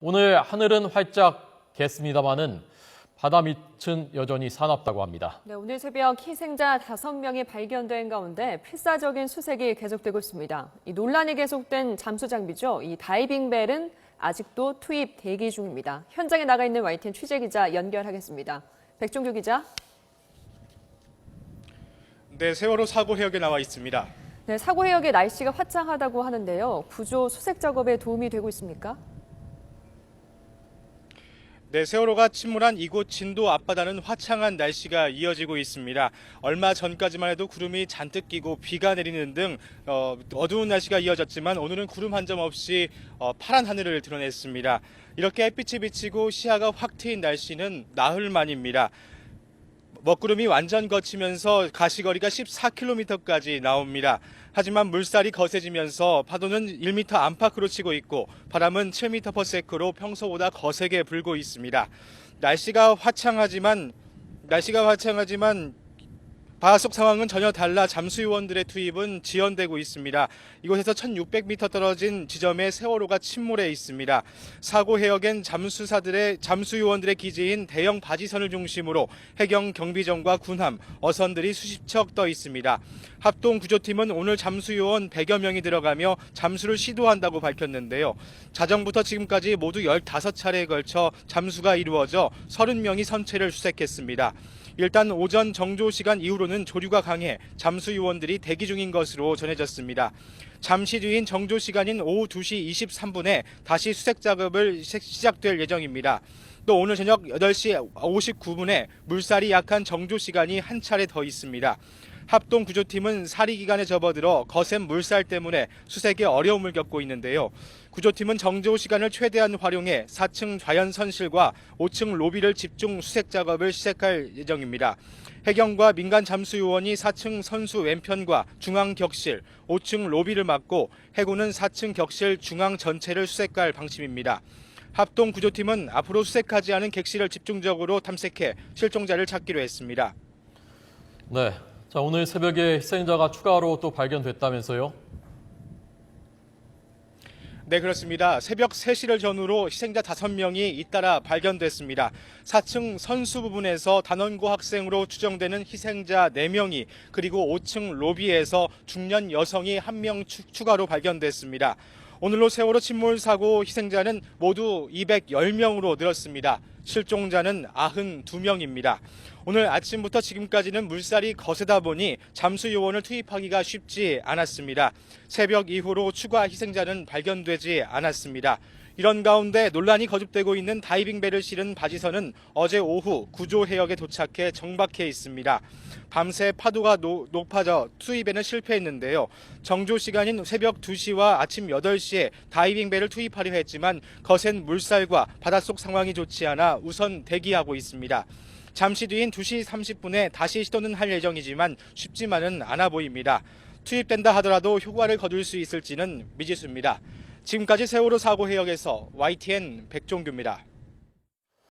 오늘 하늘은 활짝 갰습니다마는 바다 밑은 여전히 사납다고 합니다. 네, 오늘 새벽 희생자 5명이 발견된 가운데 필사적인 수색이 계속되고 있습니다. 이 논란이 계속된 잠수 장비죠. 이 다이빙벨은 아직도 투입 대기 중입니다. 현장에 나가 있는 YTN 취재기자 연결하겠습니다. 백종규 기자. 네, 세월호 사고 해역에 나와 있습니다. 네, 사고 해역의 날씨가 화창하다고 하는데요. 구조 수색 작업에 도움이 되고 있습니까? 네, 세월호가 침몰한 이곳 진도 앞바다는 화창한 날씨가 이어지고 있습니다. 얼마 전까지만 해도 구름이 잔뜩 끼고 비가 내리는 등 어두운 날씨가 이어졌지만 오늘은 구름 한 점 없이 파란 하늘을 드러냈습니다. 이렇게 햇빛이 비치고 시야가 확 트인 날씨는 나흘 만입니다. 먹구름이 완전 걷히면서 가시거리가 14km까지 나옵니다. 하지만 물살이 거세지면서 파도는 1m 안팎으로 치고 있고 바람은 7m/s로 평소보다 거세게 불고 있습니다. 날씨가 화창하지만 바닷속 상황은 전혀 달라 잠수요원들의 투입은 지연되고 있습니다. 이곳에서 1600m 떨어진 지점에 세월호가 침몰해 있습니다. 사고 해역엔 잠수요원들의 기지인 대형 바지선을 중심으로 해경 경비정과 군함, 어선들이 수십 척 떠 있습니다. 합동 구조팀은 오늘 잠수요원 100여 명이 들어가며 잠수를 시도한다고 밝혔는데요. 자정부터 지금까지 모두 15차례에 걸쳐 잠수가 이루어져 30명이 선체를 수색했습니다. 일단 오전 정조 시간 이후로는 조류가 강해 잠수요원들이 대기 중인 것으로 전해졌습니다. 잠시 뒤인 정조 시간인 오후 2시 23분에 다시 수색 작업을 시작될 예정입니다. 또 오늘 저녁 8시 59분에 물살이 약한 정조 시간이 한 차례 더 있습니다. 합동 구조팀은 사리 기간에 접어들어 거센 물살 때문에 수색에 어려움을 겪고 있는데요. 구조팀은 정조 시간을 최대한 활용해 4층 좌연선실과 5층 로비를 집중 수색 작업을 시작할 예정입니다. 해경과 민간 잠수요원이 4층 선수 왼편과 중앙 격실, 5층 로비를 맡고 해군은 4층 격실 중앙 전체를 수색할 방침입니다. 합동 구조팀은 앞으로 수색하지 않은 객실을 집중적으로 탐색해 실종자를 찾기로 했습니다. 네, 자, 오늘 새벽에 희생자가 추가로 또 발견됐다면서요? 네, 그렇습니다. 새벽 3시를 전후로 희생자 5명이 잇따라 발견됐습니다. 4층 선수 부분에서 단원고 학생으로 추정되는 희생자 4명이 그리고 5층 로비에서 중년 여성이 1명 추가로 발견됐습니다. 오늘로 세월호 침몰 사고 희생자는 모두 210명으로 늘었습니다. 실종자는 92명입니다. 오늘 아침부터 지금까지는 물살이 거세다 보니 잠수요원을 투입하기가 쉽지 않았습니다. 새벽 이후로 추가 희생자는 발견되지 않았습니다. 이런 가운데 논란이 거듭되고 있는 다이빙벨을 실은 바지선은 어제 오후 구조 해역에 도착해 정박해 있습니다. 밤새 파도가 높아져 투입에는 실패했는데요. 정조 시간인 새벽 2시와 아침 8시에 다이빙벨을 투입하려 했지만 거센 물살과 바닷속 상황이 좋지 않아 우선 대기하고 있습니다. 잠시 뒤인 2시 30분에 다시 시도는 할 예정이지만 쉽지만은 않아 보입니다. 투입된다 하더라도 효과를 거둘 수 있을지는 미지수입니다. 지금까지 세월호 사고 해역에서 YTN 백종규입니다.